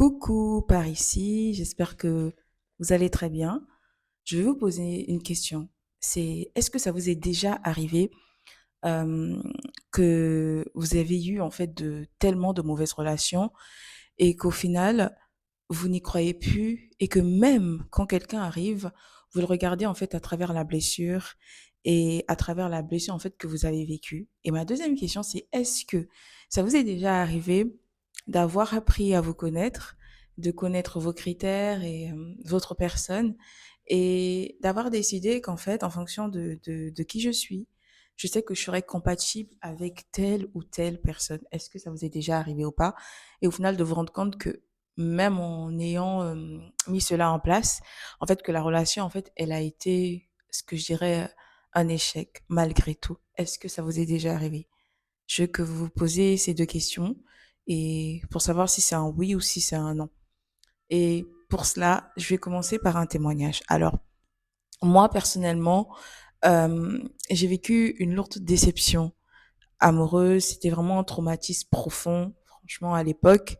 Coucou par ici, j'espère que vous allez très bien. Je vais vous poser une question. C'est, est-ce que ça vous est déjà arrivé euh, que vous avez eu en fait tellement de mauvaises relations et qu'au final vous n'y croyez plus et que même quand quelqu'un arrive, vous le regardez en fait à travers la blessure et à travers la blessure en fait que vous avez vécue. Et ma deuxième question, c'est est-ce que ça vous est déjà arrivé d'avoir appris à vous connaître, de connaître vos critères et votre personne et d'avoir décidé qu'en fait, en fonction de qui je sais que je serais compatible avec telle ou telle personne. Est-ce que ça vous est déjà arrivé ou pas? Et au final, de vous rendre compte que même en ayant mis cela en place, en fait, que la relation, en fait, elle a été, ce que je dirais, un échec, malgré tout. Est-ce que ça vous est déjà arrivé? Je veux que vous vous posiez ces deux questions et pour savoir si c'est un oui ou si c'est un non. Et pour cela, je vais commencer par un témoignage. Alors, moi, personnellement, j'ai vécu une lourde déception amoureuse. C'était vraiment un traumatisme profond, franchement, à l'époque.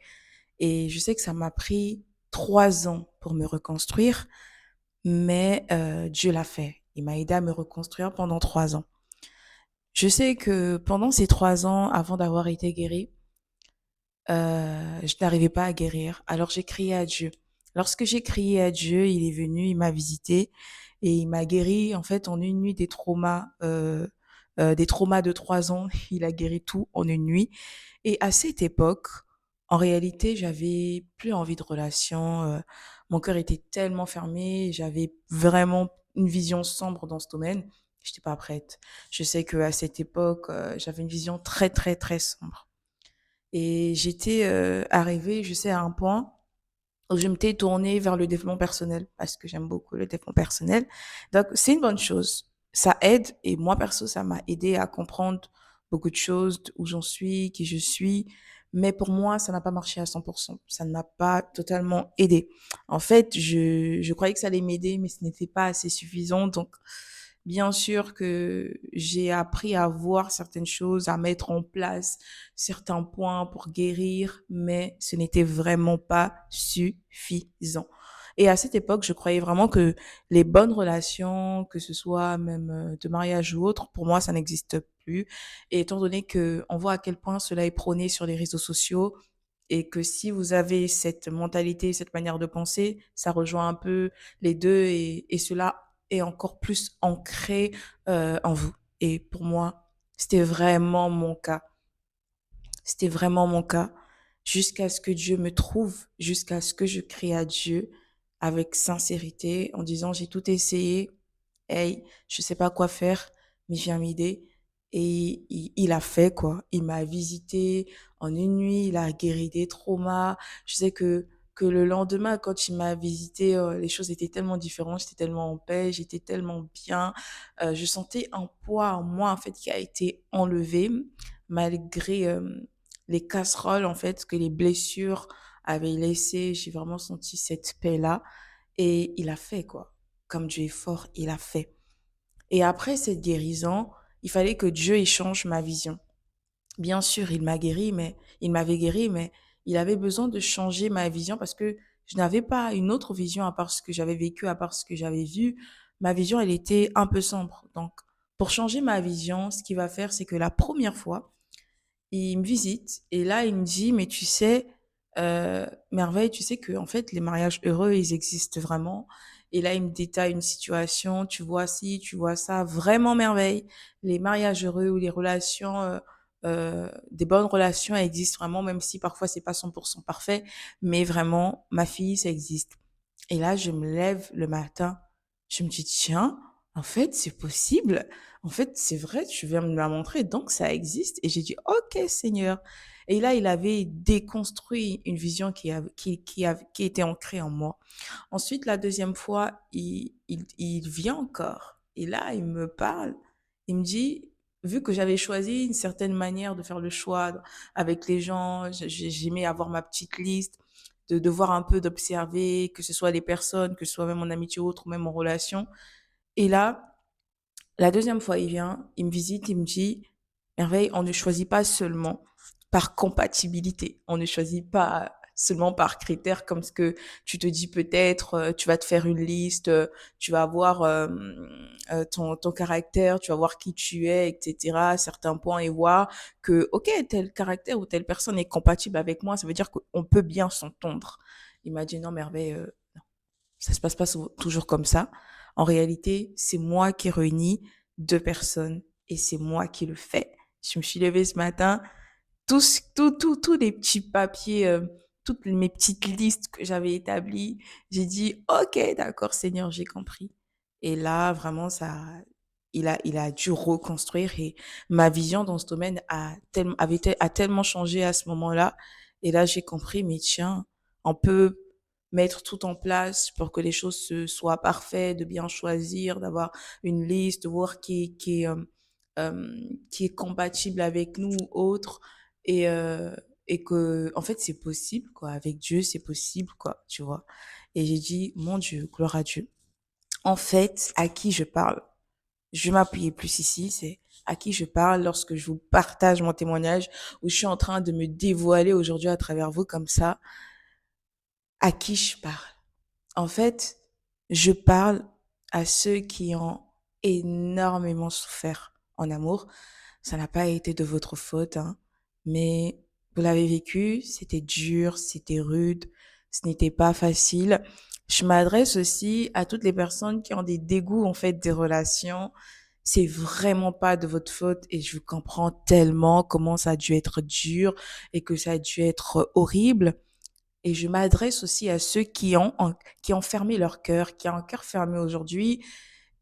Et je sais que ça m'a pris 3 ans pour me reconstruire, mais Dieu l'a fait. Il m'a aidé à me reconstruire pendant 3 ans. Je sais que pendant ces 3 ans, avant d'avoir été guérie, je n'arrivais pas à guérir. Alors j'ai crié à Dieu. Lorsque j'ai crié à Dieu, il est venu, il m'a visité et il m'a guéri en fait en une nuit des traumas de 3 ans. Il a guéri tout en une nuit. Et à cette époque, en réalité, j'avais plus envie de relation. Mon cœur était tellement fermé, j'avais vraiment une vision sombre dans ce domaine. J'étais pas prête. Je sais que à cette époque, j'avais une vision très très très sombre. Et j'étais arrivée, je sais, à un point où je m'étais tournée vers le développement personnel parce que j'aime beaucoup le développement personnel. Donc, c'est une bonne chose. Ça aide et moi, perso, ça m'a aidé à comprendre beaucoup de choses, où j'en suis, qui je suis. Mais pour moi, ça n'a pas marché à 100%. Ça ne m'a pas totalement aidé. En fait, je croyais que ça allait m'aider, mais ce n'était pas assez suffisant. Donc, bien sûr que j'ai appris à voir certaines choses, à mettre en place certains points pour guérir, mais ce n'était vraiment pas suffisant. Et à cette époque, je croyais vraiment que les bonnes relations, que ce soit même de mariage ou autre, pour moi, ça n'existe plus. Et étant donné que on voit à quel point cela est prôné sur les réseaux sociaux et que si vous avez cette mentalité, cette manière de penser, ça rejoint un peu les deux et cela est encore plus ancré en vous. Et pour moi, c'était vraiment mon cas. C'était vraiment mon cas. Jusqu'à ce que Dieu me trouve, jusqu'à ce que je crie à Dieu avec sincérité en disant j'ai tout essayé, hey, je sais pas quoi faire, mais viens m'aider. Et il a fait quoi. Il m'a visité en une nuit, il a guéri des traumas. Je sais que le lendemain, quand il m'a visité, les choses étaient tellement différentes, j'étais tellement en paix, j'étais tellement bien. Je sentais un poids en moi en fait qui a été enlevé malgré les casseroles en fait que les blessures avaient laissé. J'ai vraiment senti cette paix là et il a fait quoi. Comme Dieu est fort, il a fait. Et après cette guérison, il fallait que Dieu échange ma vision. Bien sûr, il m'avait guéri, mais il avait besoin de changer ma vision parce que je n'avais pas une autre vision à part ce que j'avais vécu, à part ce que j'avais vu. Ma vision, elle était un peu sombre. Donc, pour changer ma vision, ce qu'il va faire, c'est que la première fois, il me visite et là, il me dit, mais tu sais, Merveille, tu sais que en fait, les mariages heureux, ils existent vraiment. Et là, il me détaille une situation, tu vois ci, tu vois ça, vraiment Merveille. Les mariages heureux ou les relations, des bonnes relations existent vraiment, même si parfois c'est pas 100% parfait, mais vraiment, ma fille, ça existe. Et là, je me lève le matin, je me dis, tiens, en fait, c'est possible. En fait, c'est vrai, tu viens me la montrer, donc ça existe. Et j'ai dit, OK, Seigneur. Et là, il avait déconstruit une vision qui était ancrée en moi. Ensuite, la deuxième fois, il vient encore. Et là, il me parle. Il me dit, vu que j'avais choisi une certaine manière de faire le choix avec les gens, j'aimais avoir ma petite liste, de voir un peu, d'observer, que ce soit les personnes, que ce soit même en amitié ou autre, ou même en relation. Et là, la deuxième fois, il vient, il me visite, il me dit, Merveille, on ne choisit pas seulement par compatibilité. On ne choisit pas seulement par critères comme ce que tu te dis peut-être, tu vas te faire une liste, tu vas voir ton caractère, tu vas voir qui tu es, etc., certains points et voir que, ok, tel caractère ou telle personne est compatible avec moi, ça veut dire qu'on peut bien s'entendre. Imaginons merveille, ça se passe pas toujours comme ça. En réalité, c'est moi qui réunis deux personnes et c'est moi qui le fais. Je me suis levée ce matin, tous les petits papiers, toutes mes petites listes que j'avais établies, j'ai dit, OK, d'accord, Seigneur, j'ai compris. Et là, vraiment, il a dû reconstruire et ma vision dans ce domaine a tellement changé à ce moment-là. Et là, j'ai compris, mais tiens, on peut mettre tout en place pour que les choses soient parfaites, de bien choisir, d'avoir une liste, de voir qui est compatible avec nous ou autre et et que en fait c'est possible quoi, avec Dieu c'est possible quoi, tu vois. Et j'ai dit mon Dieu, gloire à Dieu. En fait, à qui je parle? Je vais m'appuyer plus ici, c'est à qui je parle lorsque je vous partage mon témoignage où je suis en train de me dévoiler aujourd'hui à travers vous comme ça. À qui je parle? En fait, je parle à ceux qui ont énormément souffert en amour. Ça n'a pas été de votre faute, hein, mais vous l'avez vécu, c'était dur, c'était rude, ce n'était pas facile. Je m'adresse aussi à toutes les personnes qui ont des dégoûts, en fait, des relations. C'est vraiment pas de votre faute et je vous comprends tellement comment ça a dû être dur et que ça a dû être horrible. Et je m'adresse aussi à ceux qui ont fermé leur cœur, qui ont un cœur fermé aujourd'hui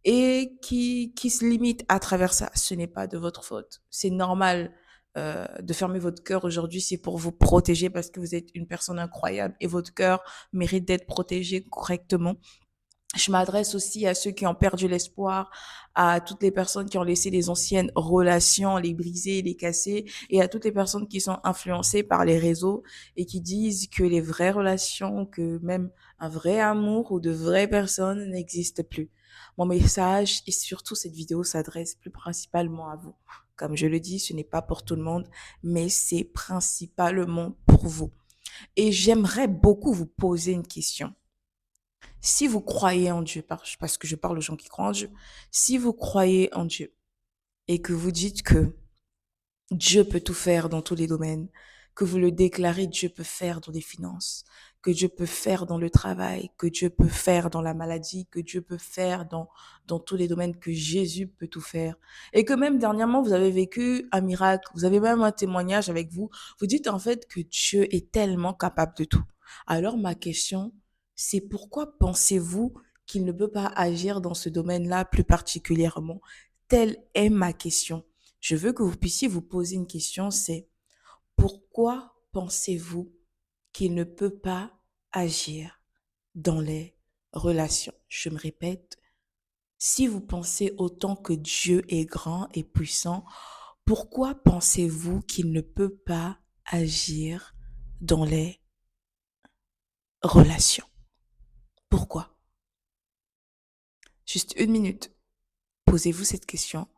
et qui se limitent à travers ça. Ce n'est pas de votre faute. C'est normal de fermer votre cœur aujourd'hui, c'est pour vous protéger parce que vous êtes une personne incroyable et votre cœur mérite d'être protégé correctement. Je m'adresse aussi à ceux qui ont perdu l'espoir, à toutes les personnes qui ont laissé les anciennes relations, les briser, les casser, et à toutes les personnes qui sont influencées par les réseaux et qui disent que les vraies relations, que même un vrai amour ou de vraies personnes n'existent plus. Mon message et surtout cette vidéo s'adresse plus principalement à vous. Comme je le dis, ce n'est pas pour tout le monde, mais c'est principalement pour vous. Et j'aimerais beaucoup vous poser une question. Si vous croyez en Dieu, parce que je parle aux gens qui croient en Dieu, si vous croyez en Dieu et que vous dites que Dieu peut tout faire dans tous les domaines, que vous le déclarez, Dieu peut faire dans les finances, que Dieu peut faire dans le travail, que Dieu peut faire dans la maladie, que Dieu peut faire dans tous les domaines, que Jésus peut tout faire. Et que même dernièrement, vous avez vécu un miracle, vous avez même un témoignage avec vous, vous dites en fait que Dieu est tellement capable de tout. Alors ma question, c'est pourquoi pensez-vous qu'il ne peut pas agir dans ce domaine-là plus particulièrement? Telle est ma question. Je veux que vous puissiez vous poser une question, c'est pourquoi pensez-vous qu'il ne peut pas agir dans les relations? Je me répète, si vous pensez autant que Dieu est grand et puissant, pourquoi pensez-vous qu'il ne peut pas agir dans les relations? Pourquoi? Juste une minute. Posez-vous cette question.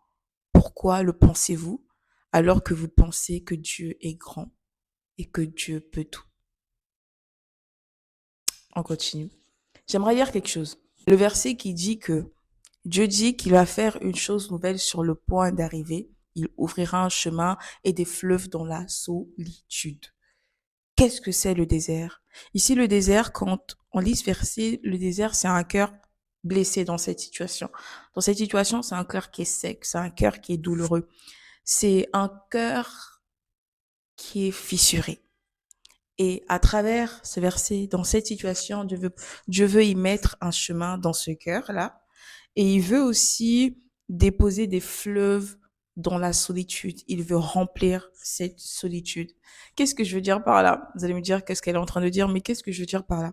Pourquoi le pensez-vous alors que vous pensez que Dieu est grand et que Dieu peut tout? On continue. J'aimerais lire quelque chose. Le verset qui dit que Dieu dit qu'il va faire une chose nouvelle sur le point d'arriver. Il ouvrira un chemin et des fleuves dans la solitude. Qu'est-ce que c'est le désert? Ici, le désert, quand on lit ce verset, le désert, c'est un cœur blessé dans cette situation. Dans cette situation, c'est un cœur qui est sec, c'est un cœur qui est douloureux. C'est un cœur qui est fissuré. Et à travers ce verset, dans cette situation, Dieu veut y mettre un chemin dans ce cœur-là. Et il veut aussi déposer des fleuves dans la solitude. Il veut remplir cette solitude. Qu'est-ce que je veux dire par là? Vous allez me dire qu'est-ce qu'elle est en train de dire, mais qu'est-ce que je veux dire par là?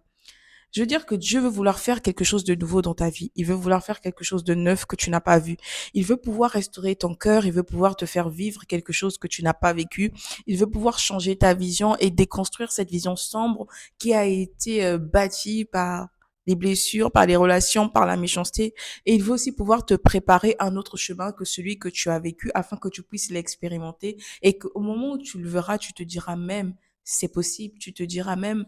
Je veux dire que Dieu veut vouloir faire quelque chose de nouveau dans ta vie. Il veut vouloir faire quelque chose de neuf que tu n'as pas vu. Il veut pouvoir restaurer ton cœur. Il veut pouvoir te faire vivre quelque chose que tu n'as pas vécu. Il veut pouvoir changer ta vision et déconstruire cette vision sombre qui a été bâtie par les blessures, par les relations, par la méchanceté. Et il veut aussi pouvoir te préparer un autre chemin que celui que tu as vécu afin que tu puisses l'expérimenter et qu'au moment où tu le verras, tu te diras même, c'est possible. Tu te diras même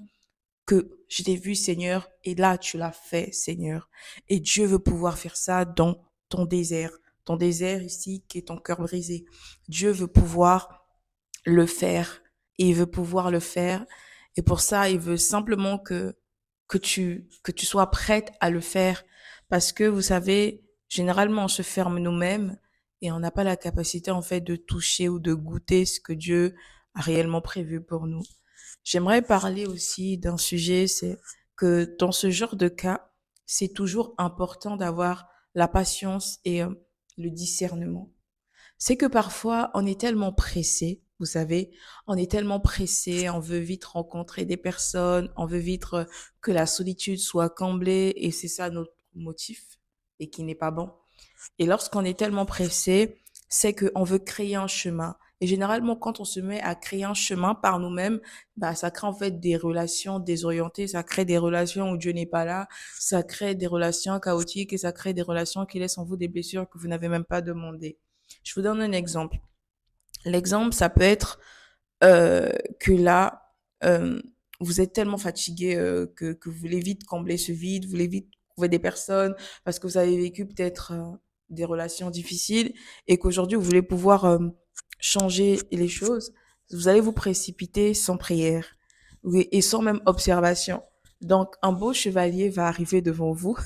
que je t'ai vu, Seigneur, et là, tu l'as fait, Seigneur. Et Dieu veut pouvoir faire ça dans ton désert ici qui est ton cœur brisé. Dieu veut pouvoir le faire. Et il veut pouvoir le faire. Et pour ça, il veut simplement que tu sois prête à le faire. Parce que, vous savez, généralement, on se ferme nous-mêmes et on n'a pas la capacité, en fait, de toucher ou de goûter ce que Dieu a réellement prévu pour nous. J'aimerais parler aussi d'un sujet, c'est que dans ce genre de cas, c'est toujours important d'avoir la patience et le discernement. C'est que parfois, on est tellement pressé, vous savez, on est tellement pressé, on veut vite rencontrer des personnes, on veut vite que la solitude soit comblée et c'est ça notre motif et qui n'est pas bon. Et lorsqu'on est tellement pressé, c'est qu'on veut créer un chemin. Et généralement, quand on se met à créer un chemin par nous-mêmes, bah, ça crée en fait des relations désorientées, ça crée des relations où Dieu n'est pas là, ça crée des relations chaotiques et ça crée des relations qui laissent en vous des blessures que vous n'avez même pas demandées. Je vous donne un exemple. L'exemple, ça peut être que là, vous êtes tellement fatigué que vous voulez vite combler ce vide, vous voulez vite trouver des personnes parce que vous avez vécu peut-être des relations difficiles et qu'aujourd'hui vous voulez pouvoir changer les choses. Vous allez vous précipiter sans prière oui, et sans même observation. Donc, un beau chevalier va arriver devant vous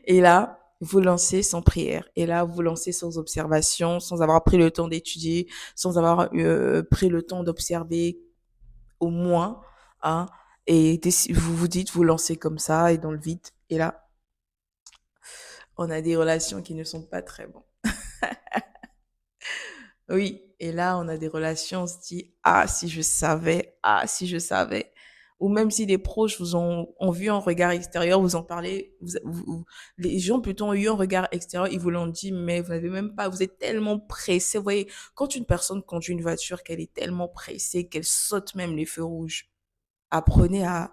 et là, vous lancez sans prière. Et là, vous lancez sans observation, sans avoir pris le temps d'étudier, sans avoir pris le temps d'observer au moins, hein. Et vous vous dites, vous lancez comme ça et dans le vide. Et là, on a des relations qui ne sont pas très bonnes. Oui, et là, on a des relations, on se dit, ah, si je savais, ah, si je savais. Ou même si les proches ont vu un regard extérieur, vous en parlez, les gens plutôt ont eu un regard extérieur, ils vous l'ont dit, mais vous n'avez même pas, vous êtes tellement pressé. Vous voyez, quand une personne conduit une voiture, qu'elle est tellement pressée, qu'elle saute même les feux rouges, apprenez à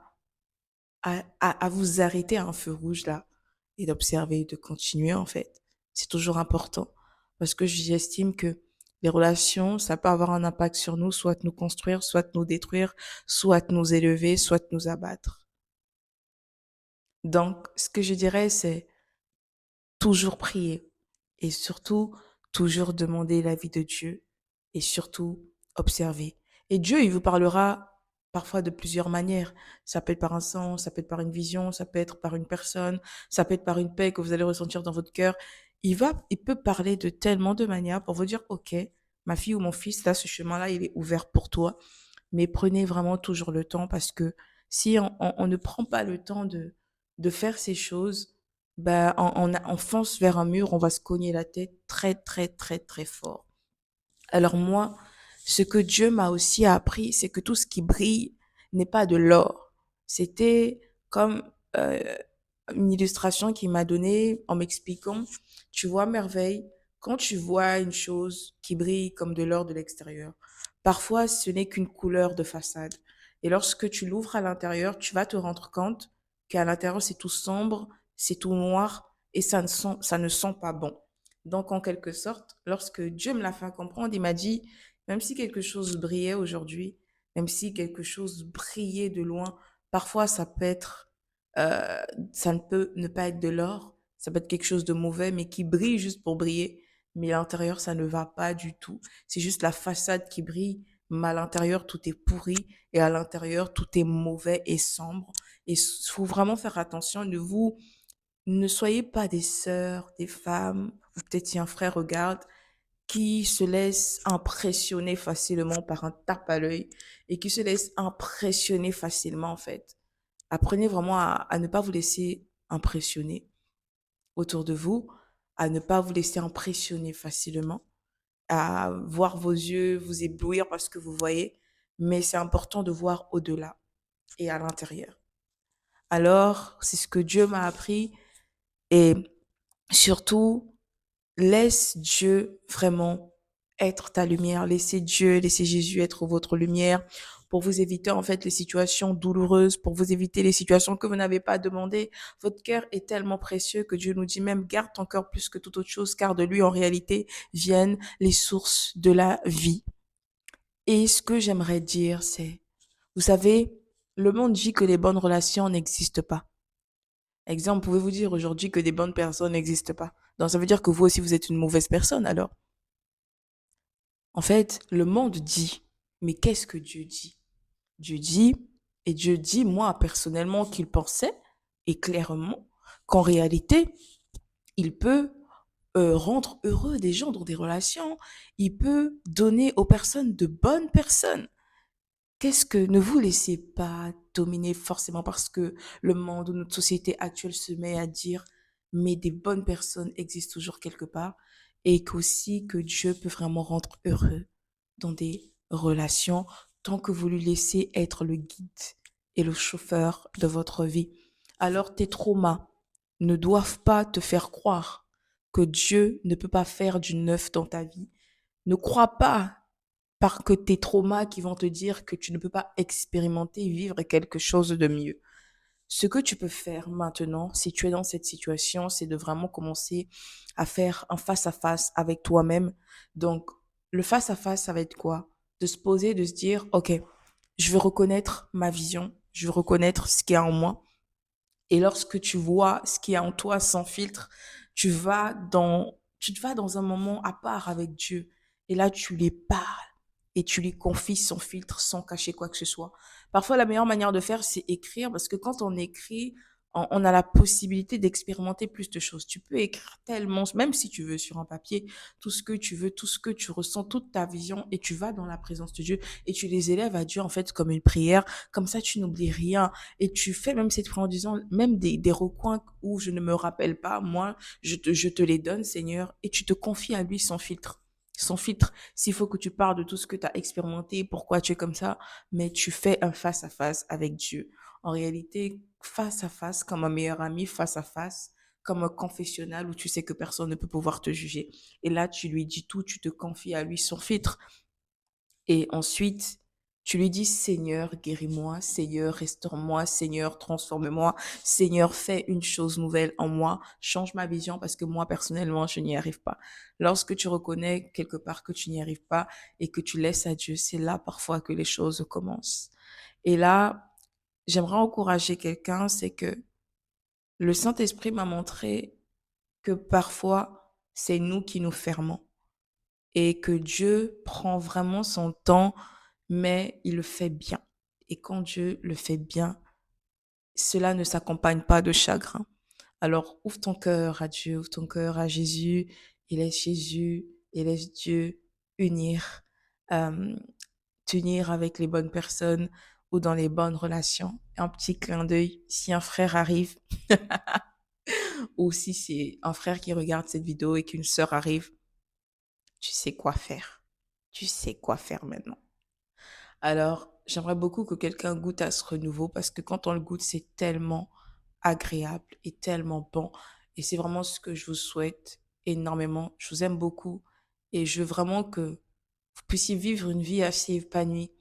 vous arrêter à un feu rouge là et d'observer, de continuer en fait. C'est toujours important parce que j'estime que les relations, ça peut avoir un impact sur nous, soit nous construire, soit nous détruire, soit nous élever, soit nous abattre. Donc, ce que je dirais, c'est toujours prier et surtout toujours demander l'avis de Dieu et surtout observer. Et Dieu, il vous parlera parfois de plusieurs manières. Ça peut être par un son, ça peut être par une vision, ça peut être par une personne, ça peut être par une paix que vous allez ressentir dans votre cœur. Il peut parler de tellement de manières pour vous dire, OK, ma fille ou mon fils, là, ce chemin-là, il est ouvert pour toi. Mais prenez vraiment toujours le temps parce que si on ne prend pas le temps de faire ces choses, bah, on fonce vers un mur, on va se cogner la tête très, très, très, très fort. Alors moi, ce que Dieu m'a aussi appris, c'est que tout ce qui brille n'est pas de l'or. C'était comme une illustration qu'il m'a donnée en m'expliquant, tu vois, merveille, quand tu vois une chose qui brille comme de l'or de l'extérieur, parfois ce n'est qu'une couleur de façade. Et lorsque tu l'ouvres à l'intérieur, tu vas te rendre compte qu'à l'intérieur c'est tout sombre, c'est tout noir et ça ne sent pas bon. Donc, en quelque sorte, lorsque Dieu me l'a fait comprendre, il m'a dit, même si quelque chose brillait aujourd'hui, même si quelque chose brillait de loin, parfois ça peut être, euh, ça ne peut ne pas être de l'or, ça peut être quelque chose de mauvais, mais qui brille juste pour briller, mais à l'intérieur, ça ne va pas du tout. C'est juste la façade qui brille, mais à l'intérieur, tout est pourri, et à l'intérieur, tout est mauvais et sombre. Et il faut vraiment faire attention, ne soyez pas des sœurs, des femmes, ou peut-être si un frère regarde, qui se laissent impressionner facilement par un tape à l'œil et qui se laissent impressionner facilement, en fait. Apprenez vraiment à ne pas vous laisser impressionner autour de vous, à ne pas vous laisser impressionner facilement, à voir vos yeux vous éblouir parce que vous voyez, mais c'est important de voir au-delà et à l'intérieur. Alors, c'est ce que Dieu m'a appris et surtout, laisse Dieu vraiment être ta lumière. Laissez Dieu, laissez Jésus être votre lumière pour vous éviter en fait les situations douloureuses, pour vous éviter les situations que vous n'avez pas demandées. Votre cœur est tellement précieux que Dieu nous dit même garde ton cœur plus que toute autre chose car de lui en réalité viennent les sources de la vie. Et ce que j'aimerais dire, c'est, vous savez, le monde dit que les bonnes relations n'existent pas. Exemple, pouvez-vous dire aujourd'hui que des bonnes personnes n'existent pas? Donc, ça veut dire que vous aussi, vous êtes une mauvaise personne, alors. En fait, le monde dit, mais qu'est-ce que Dieu dit? Dieu dit, et Dieu dit, moi, personnellement, qu'il pensait, et clairement, qu'en réalité, il peut rendre heureux des gens dans des relations. Il peut donner aux personnes de bonnes personnes. Qu'est-ce que ne vous laissez pas dominer forcément parce que le monde ou notre société actuelle se met à dire mais des bonnes personnes existent toujours quelque part et qu'aussi que Dieu peut vraiment rendre heureux dans des relations tant que vous lui laissez être le guide et le chauffeur de votre vie. Alors tes traumas ne doivent pas te faire croire que Dieu ne peut pas faire du neuf dans ta vie. Ne crois pas par que tes traumas qui vont te dire que tu ne peux pas expérimenter, vivre quelque chose de mieux. Ce que tu peux faire maintenant, si tu es dans cette situation, c'est de vraiment commencer à faire un face-à-face avec toi-même. Donc, le face-à-face, ça va être quoi? De se poser, de se dire, OK, je veux reconnaître ma vision, je veux reconnaître ce qu'il y a en moi. Et lorsque tu vois ce qu'il y a en toi sans filtre, tu te vas dans un moment à part avec Dieu. Et là, tu lui parles et tu lui confies sans filtre, sans cacher quoi que ce soit. Parfois, la meilleure manière de faire, c'est écrire parce que quand on écrit, on a la possibilité d'expérimenter plus de choses. Tu peux écrire tellement, même si tu veux sur un papier, tout ce que tu veux, tout ce que tu ressens, toute ta vision et tu vas dans la présence de Dieu et tu les élèves à Dieu en fait comme une prière. Comme ça, tu n'oublies rien et tu fais même cette prière en disant, même des recoins où je ne me rappelle pas, moi, je te les donne, Seigneur, et tu te confies à lui sans filtre. Sans filtre, s'il faut que tu parles de tout ce que tu as expérimenté, pourquoi tu es comme ça, mais tu fais un face à face avec Dieu. En réalité, face à face, comme un meilleur ami, face à face, comme un confessionnal où tu sais que personne ne peut pouvoir te juger. Et là, tu lui dis tout, tu te confies à lui sans filtre. Et ensuite, tu lui dis, Seigneur, guéris-moi, Seigneur, restaure-moi, Seigneur, transforme-moi, Seigneur, fais une chose nouvelle en moi, change ma vision parce que moi, personnellement, je n'y arrive pas. Lorsque tu reconnais quelque part que tu n'y arrives pas et que tu laisses à Dieu, c'est là parfois que les choses commencent. Et là, j'aimerais encourager quelqu'un, c'est que le Saint-Esprit m'a montré que parfois, c'est nous qui nous fermons et que Dieu prend vraiment son temps, mais il le fait bien. Et quand Dieu le fait bien, cela ne s'accompagne pas de chagrin. Alors ouvre ton cœur à Dieu, ouvre ton cœur à Jésus et laisse Dieu unir, euh, t'unir avec les bonnes personnes ou dans les bonnes relations. Un petit clin d'œil, si un frère arrive ou si c'est un frère qui regarde cette vidéo et qu'une sœur arrive, tu sais quoi faire. Tu sais quoi faire maintenant. Alors, j'aimerais beaucoup que quelqu'un goûte à ce renouveau parce que quand on le goûte, c'est tellement agréable et tellement bon. Et c'est vraiment ce que je vous souhaite énormément. Je vous aime beaucoup et je veux vraiment que vous puissiez vivre une vie assez épanouie.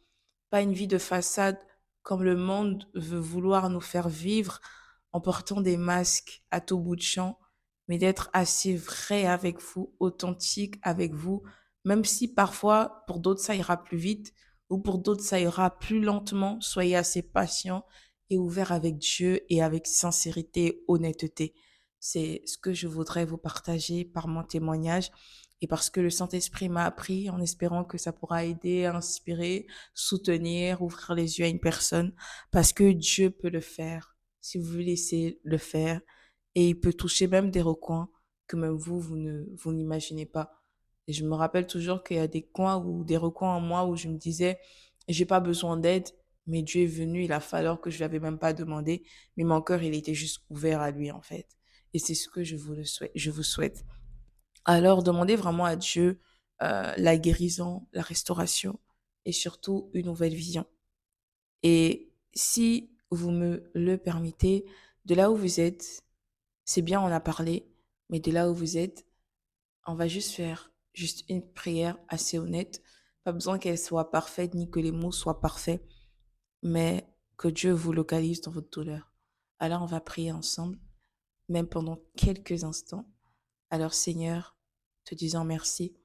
Pas une vie de façade comme le monde veut vouloir nous faire vivre en portant des masques à tout bout de champ, mais d'être assez vrai avec vous, authentique avec vous, même si parfois pour d'autres ça ira plus vite ou pour d'autres ça ira plus lentement. Soyez assez patient et ouvert avec Dieu et avec sincérité et honnêteté. C'est ce que je voudrais vous partager par mon témoignage et parce que le Saint-Esprit m'a appris en espérant que ça pourra aider, inspirer, soutenir, ouvrir les yeux à une personne parce que Dieu peut le faire si vous laissez le faire et il peut toucher même des recoins que même vous n'imaginez pas. Et je me rappelle toujours qu'il y a des coins ou des recoins en moi où je me disais, j'ai pas besoin d'aide, mais Dieu est venu, il a fallu que je lui avais même pas demandé, mais mon cœur, il était juste ouvert à lui, en fait. Et c'est ce que je vous souhaite. Alors, demandez vraiment à Dieu la guérison, la restauration et surtout une nouvelle vision. Et si vous me le permettez, de là où vous êtes, c'est bien, on a parlé, mais de là où vous êtes, on va juste faire juste une prière assez honnête. Pas besoin qu'elle soit parfaite ni que les mots soient parfaits, mais que Dieu vous localise dans votre douleur. Alors, on va prier ensemble, même pendant quelques instants. Alors, Seigneur, te disant merci.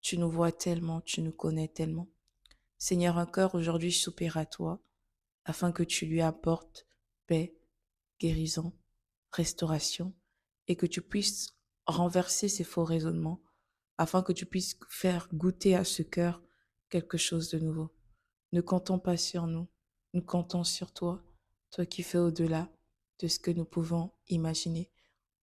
Tu nous vois tellement, tu nous connais tellement. Seigneur, un cœur aujourd'hui soupire à toi, afin que tu lui apportes paix, guérison, restauration, et que tu puisses renverser ces faux raisonnements, afin que tu puisses faire goûter à ce cœur quelque chose de nouveau. Ne comptons pas sur nous, nous comptons sur toi, toi qui fais au-delà de ce que nous pouvons imaginer.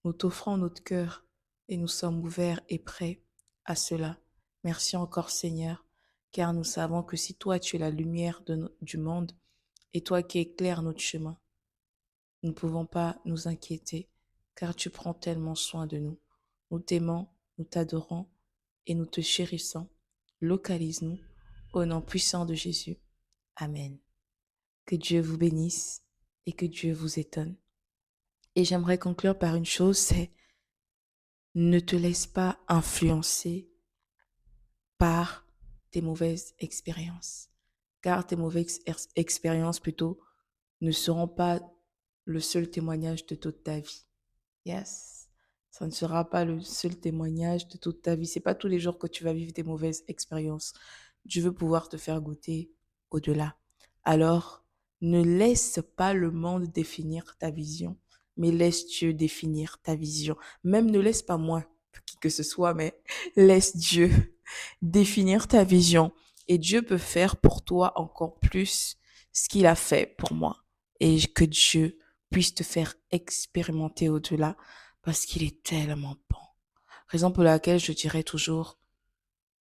Nous t'offrons notre cœur et nous sommes ouverts et prêts à cela. Merci encore Seigneur, car nous savons que si toi tu es la lumière du monde et toi qui éclaires notre chemin, nous ne pouvons pas nous inquiéter, car tu prends tellement soin de nous. Nous t'aimons, nous t'adorons et nous te chérissons. Localise-nous au nom puissant de Jésus. Amen. Que Dieu vous bénisse et que Dieu vous étonne. Et j'aimerais conclure par une chose, c'est ne te laisse pas influencer par tes mauvaises expériences. Car tes mauvaises expériences plutôt ne seront pas le seul témoignage de toute ta vie. Yes. Ça ne sera pas le seul témoignage de toute ta vie. C'est pas tous les jours que tu vas vivre des mauvaises expériences. Dieu veut pouvoir te faire goûter au-delà. Alors, ne laisse pas le monde définir ta vision, mais laisse Dieu définir ta vision. Même ne laisse pas moi, qui que ce soit, mais laisse Dieu définir ta vision. Et Dieu peut faire pour toi encore plus ce qu'il a fait pour moi. Et que Dieu puisse te faire expérimenter au-delà parce qu'il est tellement bon. Raison pour laquelle je dirais toujours,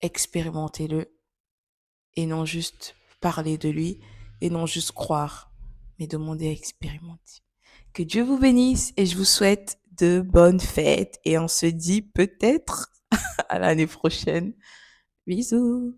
expérimentez-le et non juste parler de lui et non juste croire, mais demander à expérimenter. Que Dieu vous bénisse et je vous souhaite de bonnes fêtes et on se dit peut-être à l'année prochaine. Bisous.